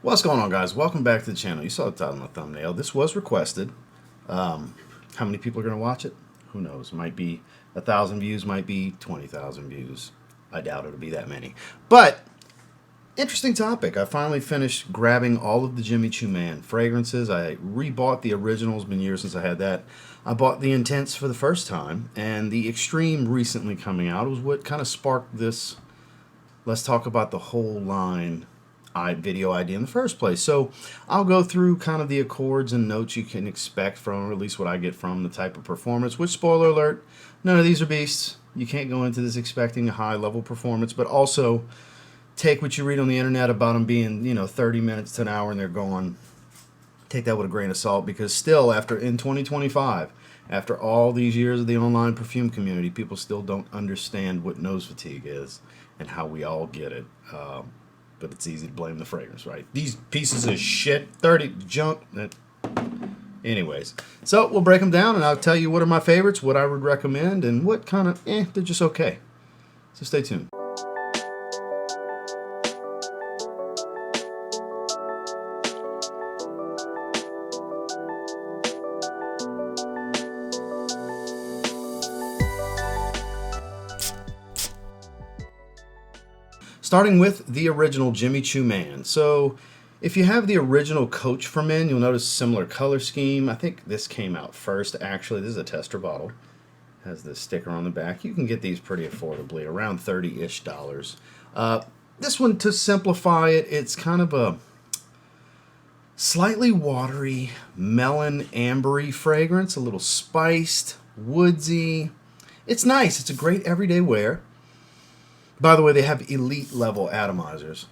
What's going on, guys? Welcome back to the channel. You saw the title of my thumbnail. This was requested. How many people are going to watch it? Who knows? Might be 1,000 views, might be 20,000 views. I doubt it'll be that many. But, interesting topic. I finally finished grabbing all of the Jimmy Choo Man fragrances. I rebought the originals. Been years since I had that. I bought the Intense for the first time, and the Extreme recently coming out was what kind of sparked this let's talk about the whole line video idea in the first place. So I'll go through kind of the accords and notes you can expect from, or at least what I get from the type of performance, which, spoiler alert, none of these are beasts. You can't go into this expecting a high level performance, but also take what you read on the internet about them being, 30 minutes to an hour and they're gone. Take that with a grain of salt, because still, in 2025, after all these years of the online perfume community, people still don't understand what nose fatigue is and how we all get it. But it's easy to blame the fragrance, right? These pieces of shit, 30 junk. Anyways, so we'll break them down and I'll tell you what are my favorites, what I would recommend, and what kind of, they're just okay. So stay tuned. Starting with the original Jimmy Choo Man. So if you have the original Coach for Men, you'll notice similar color scheme. I think this came out first, actually. This is a tester bottle. Has this sticker on the back. You can get these pretty affordably, around $30-ish. This one, to simplify it, it's kind of a slightly watery, melon, ambery fragrance, a little spiced, woodsy. It's nice. It's a great everyday wear. By the way, they have elite level atomizers.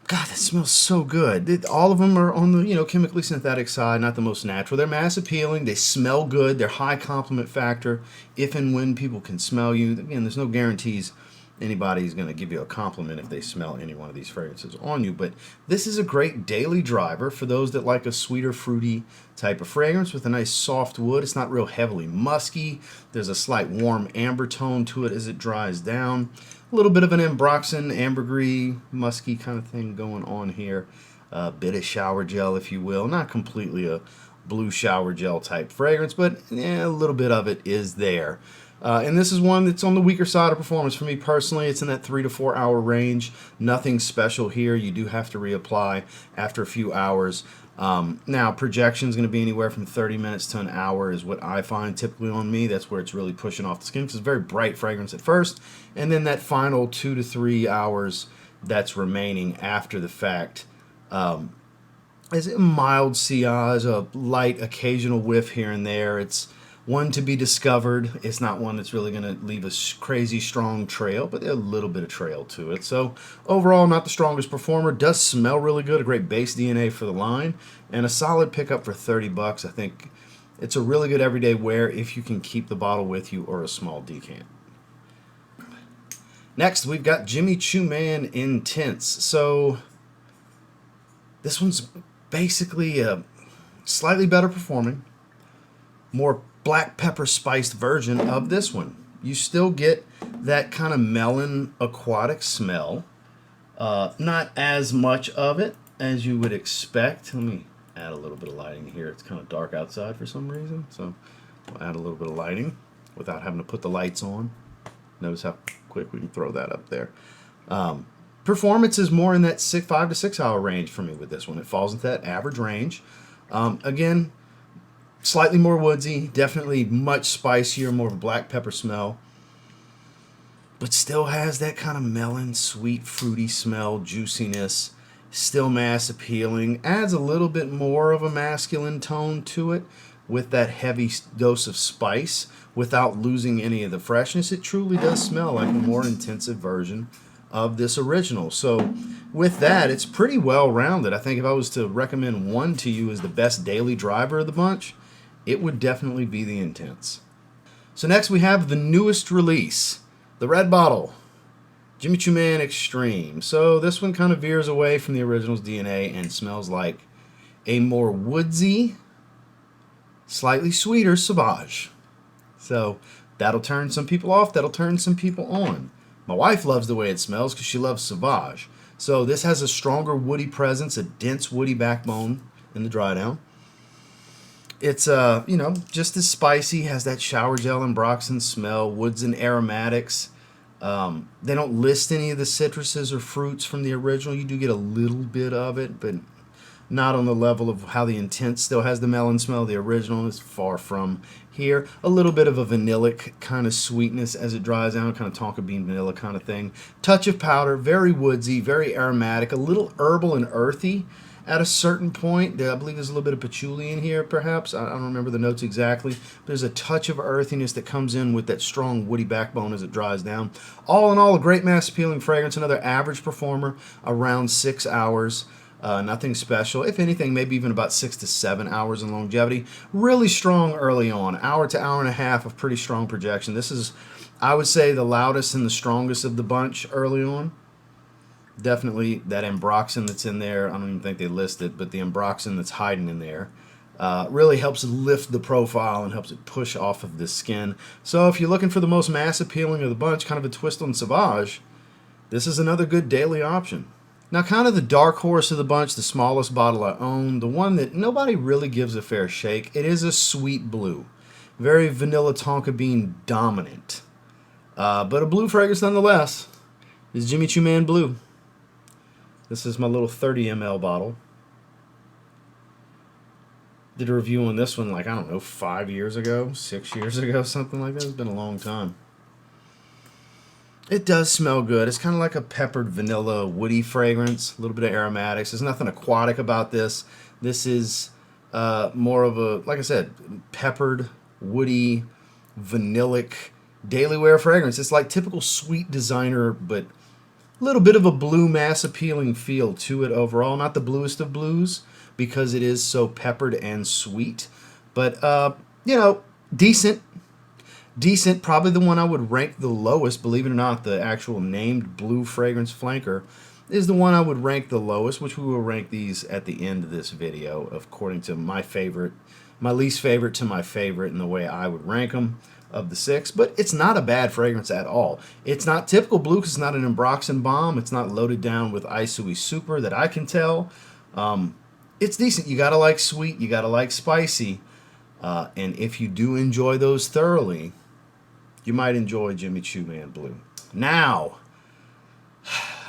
God, that smells so good. All of them are on the, chemically synthetic side, not the most natural. They're mass appealing. They smell good. They're high compliment factor. If and when people can smell you. Again, there's no guarantees anybody's going to give you a compliment if they smell any one of these fragrances on you. But this is a great daily driver for those that like a sweeter, fruity type of fragrance with a nice soft wood. It's not real heavily musky. There's a slight warm amber tone to it as it dries down. A little bit of an ambroxan, ambergris, musky kind of thing going on here. A bit of shower gel, if you will. Not completely a blue shower gel type fragrance, but a little bit of it is there. And this is one that's on the weaker side of performance for me personally. It's in that 3 to 4 hour range. Nothing special here. You do have to reapply after a few hours. Now, projection is going to be anywhere from 30 minutes to an hour is what I find typically on me. That's where it's really pushing off the skin, because it's a very bright fragrance at first. And then that final 2 to 3 hours that's remaining after the fact is a mild sillage, a light occasional whiff here and there. It's one to be discovered. It's not one that's really going to leave a crazy strong trail, but a little bit of trail to it. So overall, not the strongest performer. Does smell really good. A great base DNA for the line, and a solid pickup for $30. I think it's a really good everyday wear if you can keep the bottle with you or a small decant. Next, we've got Jimmy Choo Man Intense. So this one's basically a slightly better performing, more black pepper spiced version of this one. You still get that kind of melon aquatic smell. Not as much of it as you would expect. Let me add a little bit of lighting here. It's kind of dark outside for some reason, so I'll add a little bit of lighting without having to put the lights on. Notice how quick we can throw that up there. Performance is more in that 5 to 6 hour range for me with this one. It falls into that average range. Again, slightly more woodsy, definitely much spicier, more of a black pepper smell, but still has that kind of melon, sweet, fruity smell, juiciness, still mass appealing, adds a little bit more of a masculine tone to it with that heavy dose of spice without losing any of the freshness. It truly does smell like a more intensive version of this original. So with that, it's pretty well rounded. I think if I was to recommend one to you as the best daily driver of the bunch, it would definitely be the Intense. So next we have the newest release, the red bottle, Jimmy Choo Man Extreme. So this one kind of veers away from the original's DNA and smells like a more woodsy, slightly sweeter Sauvage. So that'll turn some people off, that'll turn some people on. My wife loves the way it smells because she loves Sauvage. So this has a stronger woody presence, a dense woody backbone in the dry down. It's just as spicy, has that shower gel and Broxton smell, woods and aromatics. They don't list any of the citruses or fruits from the original. You do get a little bit of it, but not on the level of how the Intense still has the melon smell. The original is far from here. A little bit of a vanillic kind of sweetness as it dries down, kind of tonka bean vanilla kind of thing. Touch of powder, very woodsy, very aromatic, a little herbal and earthy at a certain point. I believe there's a little bit of patchouli in here, perhaps. I don't remember the notes exactly. But there's a touch of earthiness that comes in with that strong woody backbone as it dries down. All in all, a great mass appealing fragrance. Another average performer, around 6 hours. Nothing special. If anything, maybe even about 6 to 7 hours in longevity. Really strong early on. Hour to hour and a half of pretty strong projection. This is, I would say, the loudest and the strongest of the bunch early on. Definitely that ambroxan that's in there. I don't even think they list it, but the ambroxan that's hiding in there really helps lift the profile and helps it push off of the skin. So if you're looking for the most mass appealing of the bunch, kind of a twist on Sauvage, this is another good daily option. Now, kind of the dark horse of the bunch, the smallest bottle I own, the one that nobody really gives a fair shake, it is a sweet blue. Very vanilla tonka bean dominant. But a blue fragrance nonetheless. Is Jimmy Choo Man Blue. This is my little 30 ml bottle. Did a review on this one, like, I don't know, 5 years ago, 6 years ago, something like that. It's been a long time. It does smell good. It's kind of like a peppered vanilla woody fragrance, a little bit of aromatics. There's nothing aquatic about this. This is more of a, like I said, peppered, woody, vanillic, daily wear fragrance. It's like typical sweet designer, but a little bit of a blue mass appealing feel to it overall. Not the bluest of blues because it is so peppered and sweet. But, decent. Decent. Probably the one I would rank the lowest. Believe it or not, the actual named blue fragrance flanker is the one I would rank the lowest, which we will rank these at the end of this video according to my favorite, my least favorite to my favorite, and the way I would rank them of the 6. But it's not a bad fragrance at all. It's not typical blue because it's not an ambroxan bomb. It's not loaded down with Isui Super that I can tell. It's decent. You gotta like sweet. You gotta like spicy. And if you do enjoy those thoroughly, you might enjoy Jimmy Choo Man Blue. Now,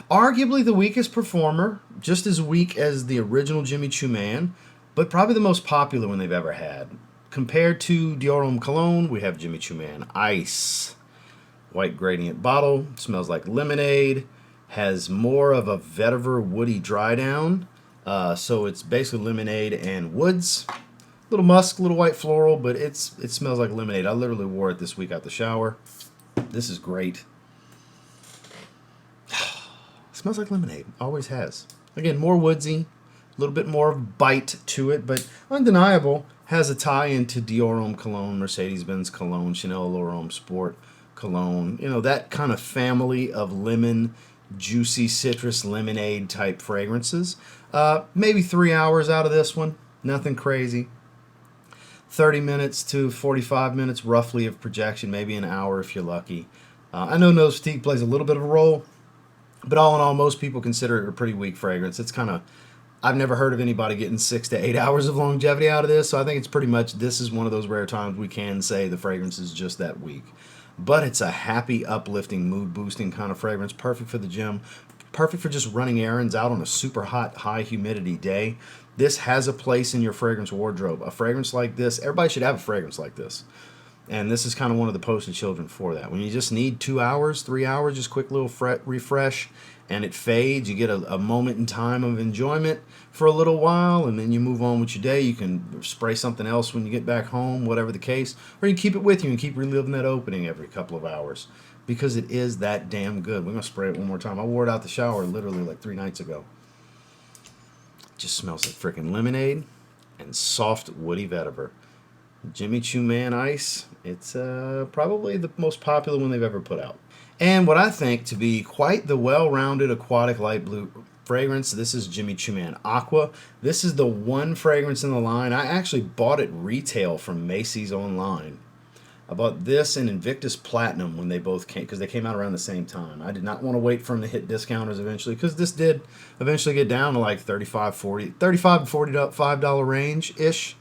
arguably the weakest performer, just as weak as the original Jimmy Choo Man, but probably the most popular one they've ever had. Compared to Dior Homme Cologne, we have Jimmy Choo Man Ice. White gradient bottle, smells like lemonade, has more of a vetiver woody dry down. So it's basically lemonade and woods. Little musk, little white floral, but it smells like lemonade. I literally wore it this week out the shower. This is great. Smells like lemonade. Always has. Again, more woodsy, a little bit more bite to it, but undeniable. Has a tie into Dior Homme Cologne, Mercedes-Benz Cologne, Chanel L'Homme Sport Cologne. You know, that kind of family of lemon, juicy citrus lemonade type fragrances. Maybe 3 hours out of this one. Nothing crazy. 30 minutes to 45 minutes roughly of projection, maybe an hour if you're lucky. I know nose fatigue plays a little bit of a role, but all in all, most people consider it a pretty weak fragrance. It's kind of, I've never heard of anybody getting 6 to 8 hours of longevity out of this, so I think it's pretty much, this is one of those rare times we can say the fragrance is just that weak. But it's a happy, uplifting, mood-boosting kind of fragrance, perfect for the gym, perfect for just running errands out on a super hot, high humidity day. This has a place in your fragrance wardrobe. A fragrance like this, everybody should have a fragrance like this. And this is kind of one of the poster children for that. When you just need 2 hours, 3 hours, just quick little refresh, and it fades. You get a moment in time of enjoyment for a little while, and then you move on with your day. You can spray something else when you get back home, whatever the case. Or you keep it with you and keep reliving that opening every couple of hours. Because it is that damn good. We're going to spray it one more time. I wore it out the shower literally like 3 nights ago. Just smells like freaking lemonade and soft woody vetiver. Jimmy Choo Man Ice. It's probably the most popular one they've ever put out. And what I think to be quite the well-rounded aquatic light blue fragrance, this is Jimmy Choo Man Aqua. This is the one fragrance in the line. I actually bought it retail from Macy's online. I bought this and Invictus Platinum when they both came, because they came out around the same time. I did not want to wait for them to hit discounters eventually, because this did eventually get down to like $35 to $45 range-ish.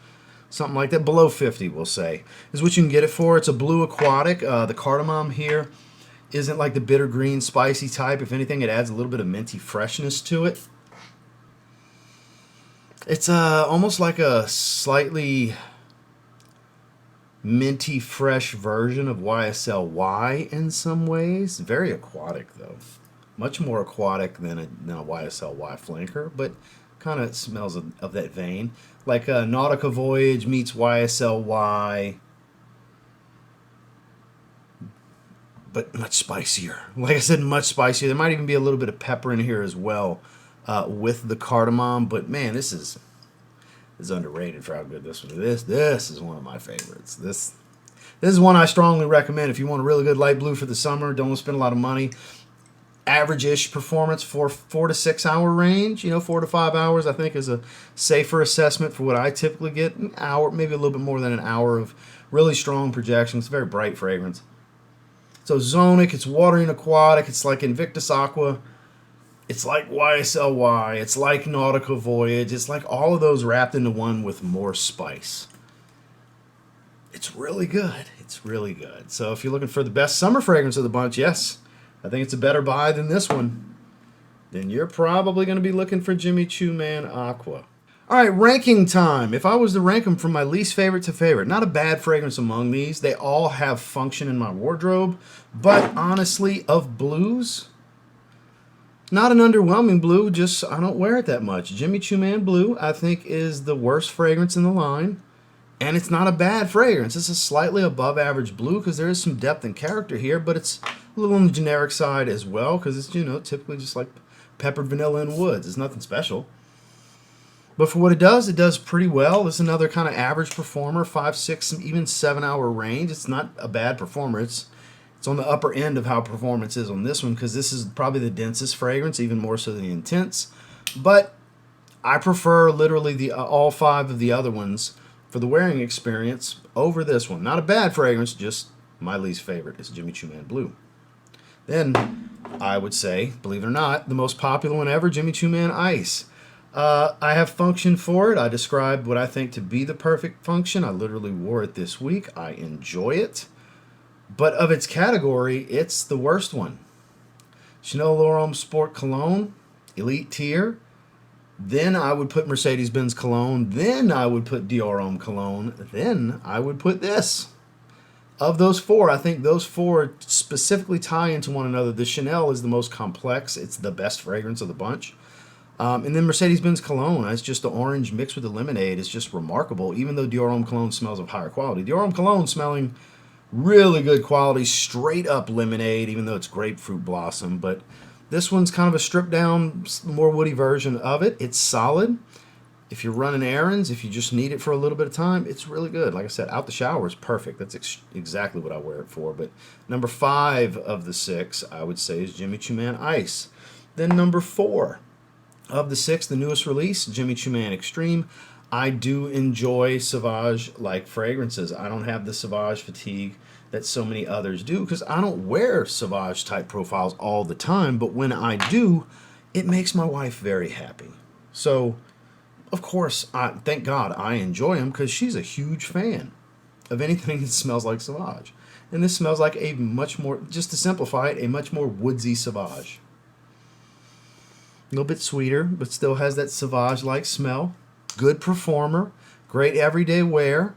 Something like that. Below 50, we'll say, is what you can get it for. It's a blue aquatic. The cardamom here isn't like the bitter green spicy type. If anything, it adds a little bit of minty freshness to it. It's almost like a slightly minty fresh version of YSL-Y in some ways. Very aquatic though. Much more aquatic than a YSL-Y flanker, but kind of smells of that vein. Like Nautica Voyage meets YSL-Y, but much spicier. Like I said, much spicier. There might even be a little bit of pepper in here as well with the cardamom. But man, this is underrated for how good this one is. This is one of my favorites. This is one I strongly recommend if you want a really good light blue for the summer. Don't want to spend a lot of money. Average-ish performance for 4 to 6 hour range. 4 to 5 hours I think is a safer assessment for what I typically get. An hour, maybe a little bit more than an hour of really strong projection. It's a very bright fragrance. So Zonic, it's watery and aquatic. It's like Invictus Aqua. It's like YSL-Y. It's like Nautica Voyage. It's like all of those wrapped into one with more spice. It's really good. It's really good. So if you're looking for the best summer fragrance of the bunch, yes, I think it's a better buy than this one. Then you're probably going to be looking for Jimmy Choo Man Aqua. All right, ranking time. If I was to rank them from my least favorite to favorite, not a bad fragrance among these. They all have function in my wardrobe. But honestly, of blues, not an underwhelming blue, just I don't wear it that much. Jimmy Choo Man Blue, I think, is the worst fragrance in the line. And it's not a bad fragrance. It's a slightly above average blue because there is some depth and character here, but it's a little on the generic side as well because it's, typically just like peppered vanilla and woods. It's nothing special. But for what it does pretty well. It's another kind of average performer, 5, 6, even 7 hour range. It's not a bad performer. It's on the upper end of how performance is on this one because this is probably the densest fragrance, even more so than the intense. But I prefer literally all 5 of the other ones for the wearing experience over this one. Not a bad fragrance, just my least favorite is Jimmy Choo Man Blue. Then I would say, believe it or not, the most popular one ever, Jimmy Choo Man Ice. I have function for it. I described what I think to be the perfect function. I literally wore it this week. I enjoy it. But of its category, it's the worst one. Chanel L'Homme Sport Cologne, Elite Tier. Then I would put Mercedes-Benz Cologne. Then I would put Dior Homme Cologne. Then I would put this. Of those 4, I think those 4 specifically tie into one another. The Chanel is the most complex. It's the best fragrance of the bunch. And then Mercedes-Benz Cologne, it's just the orange mixed with the lemonade. It's just remarkable, even though Dior Homme Cologne smells of higher quality. Dior Homme Cologne smelling really good quality, straight up lemonade, even though it's grapefruit blossom. But this one's kind of a stripped down, more woody version of it. It's solid. If you're running errands, if you just need it for a little bit of time, it's really good. Like I said, out the shower is perfect. That's exactly what I wear it for. But number 5 of the 6, I would say, is Jimmy Choo Man Ice. Then number 4 of the 6, the newest release, Jimmy Choo Man Extreme. I do enjoy Sauvage-like fragrances. I don't have the Sauvage fatigue that so many others do because I don't wear Sauvage-type profiles all the time. But when I do, it makes my wife very happy. So, of course, thank God I enjoy them because she's a huge fan of anything that smells like Sauvage. And this smells like a much more, just to simplify it, a much more woodsy Sauvage. A little bit sweeter, but still has that Sauvage-like smell. Good performer, great everyday wear.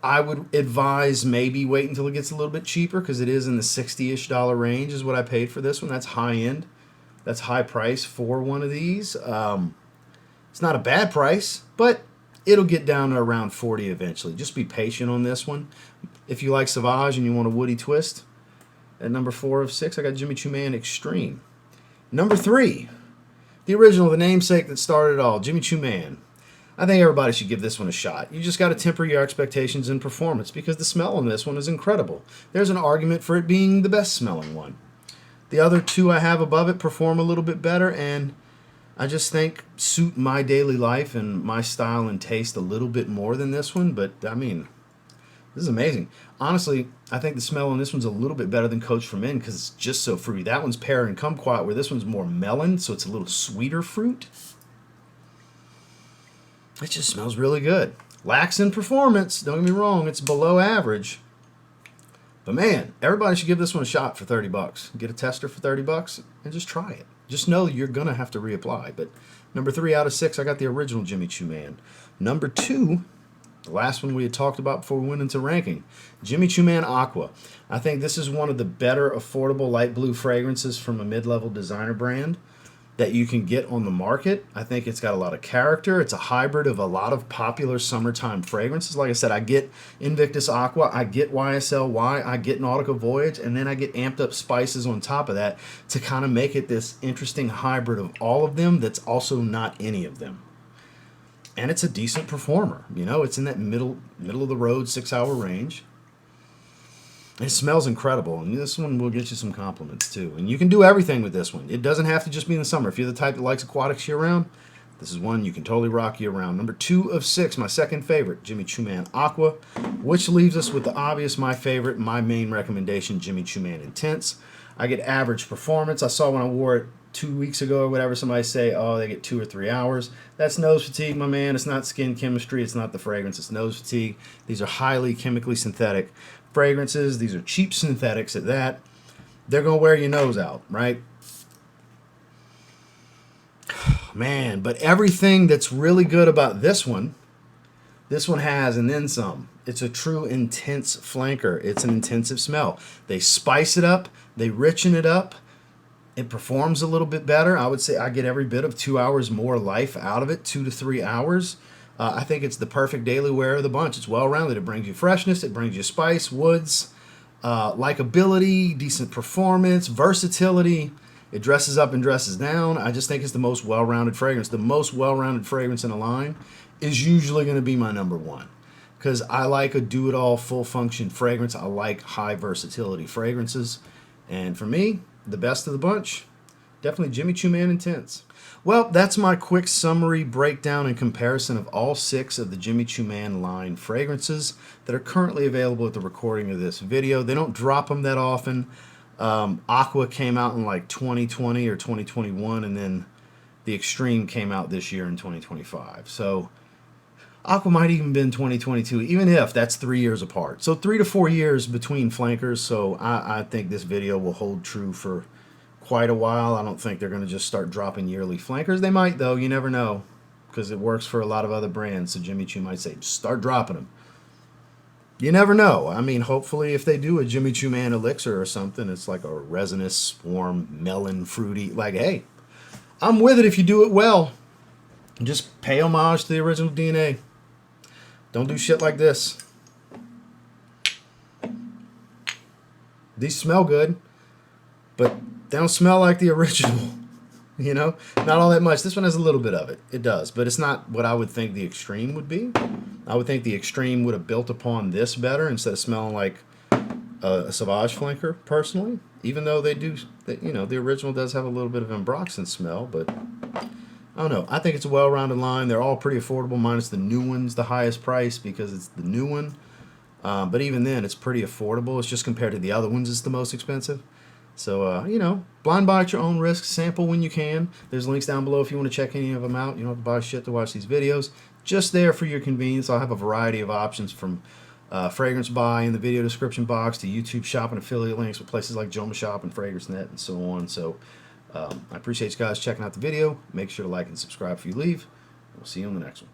I would advise maybe wait until it gets a little bit cheaper because it is in the $60-ish range is what I paid for this one. That's high end. That's high price for one of these. It's not a bad price, but it'll get down to around $40 eventually. Just be patient on this one. If you like Sauvage and you want a woody twist, at number 4 of 6, I got Jimmy Choo Man Extreme. Number 3, the original, the namesake that started it all, Jimmy Choo Man. I think everybody should give this one a shot. You just got to temper your expectations in performance because the smell on this one is incredible. There's an argument for it being the best smelling one. The other 2 I have above it perform a little bit better and I just think suit my daily life and my style and taste a little bit more than this one. But I mean, This is amazing. Honestly, I think the smell on this one's a little bit better than Coach for Men because it's just so fruity. That one's pear and kumquat, where this one's more melon, so it's a little sweeter fruit. It just smells really good. Lacks in performance, don't get me wrong, it's below average. But man, everybody should give this one a shot for 30 bucks. Get a tester for 30 bucks and just try it. Just know you're going to have to reapply. But number 3 out of 6, I got the original Jimmy Choo Man. Number 2, the last one we had talked about before we went into ranking, Jimmy Choo Man Aqua. I think this is one of the better affordable light blue fragrances from a mid-level designer brand that you can get on the market. I think it's got a lot of character. It's a hybrid of a lot of popular summertime fragrances. Like I said, I get Invictus Aqua, I get YSL Y, I get Nautica Voyage, and then I get amped up spices on top of that to kind of make it this interesting hybrid of all of them that's also not any of them. And it's a decent performer. You know, it's in that middle of the road 6-hour range. It smells incredible, and this one will get you some compliments too. And you can do everything with this one. It doesn't have to just be in the summer. If you're the type that likes aquatics year-round, this is one you can totally rock year-round. Number 2 of 6, my second favorite, Jimmy Choo Man Aqua, which leaves us with the obvious, my favorite, my main recommendation, Jimmy Choo Man Intense. I get average performance. I saw when I wore it 2 weeks ago or whatever, somebody say, oh, they get 2 or 3 hours. That's nose fatigue, my man. It's not skin chemistry. It's not the fragrance. It's nose fatigue. These are highly chemically synthetic fragrances. These are cheap synthetics at that. They're going to wear your nose out, right? Man, but everything that's really good about this one has and then some. It's a true intense flanker. It's an intensive smell. They spice it up. They richen it up. It performs a little bit better. I would say I get every bit of 2 hours more life out of it, 2 to 3 hours. I think it's the perfect daily wear of the bunch. It's well-rounded. It brings you freshness. It brings you spice, woods, likability, decent performance, versatility. It dresses up and dresses down. I just think it's the most well-rounded fragrance. The most well-rounded fragrance in a line is usually going to be my number 1 because I like a do-it-all, full-function fragrance. I like high versatility fragrances. And for me, the best of the bunch, definitely Jimmy Choo Man Intense. Well, that's my quick summary breakdown and comparison of all 6 of the Jimmy Choo Man line fragrances that are currently available at the recording of this video. They don't drop them that often. Aqua came out in like 2020 or 2021, and then the Extreme came out this year in 2025. So Aqua might even been 2022, even if that's 3 years apart. So 3 to 4 years between flankers. So I think this video will hold true for quite a while. I don't think they're going to just start dropping yearly flankers. They might, though. You never know, because it works for a lot of other brands. So Jimmy Choo might say, start dropping them. You never know. I mean, hopefully if they do a Jimmy Choo Man Elixir or something, it's like a resinous, warm, melon, fruity. Like, hey, I'm with it if you do it well. Just pay homage to the original DNA. Don't do shit like this. These smell good, but they don't smell like the original, you know? Not all that much. This one has a little bit of it. It does, but it's not what I would think the Extreme would be. I would think the Extreme would have built upon this better instead of smelling like a Sauvage flanker, personally. Even though they do, you know, the original does have a little bit of Ambroxan smell, but I don't know. I think it's a well-rounded line. They're all pretty affordable, minus the new one's the highest price because it's the new one. But even then, it's pretty affordable. It's just compared to the other ones, it's the most expensive. So, you know, blind buy at your own risk. Sample when you can. There's links down below if you want to check any of them out. You don't have to buy shit to watch these videos. Just there for your convenience. I'll have a variety of options from fragrance buy in the video description box to YouTube shop and affiliate links with places like Joma Shop and Fragrance Net and so on. So I appreciate you guys checking out the video. Make sure to like and subscribe if you leave. We'll see you on the next one.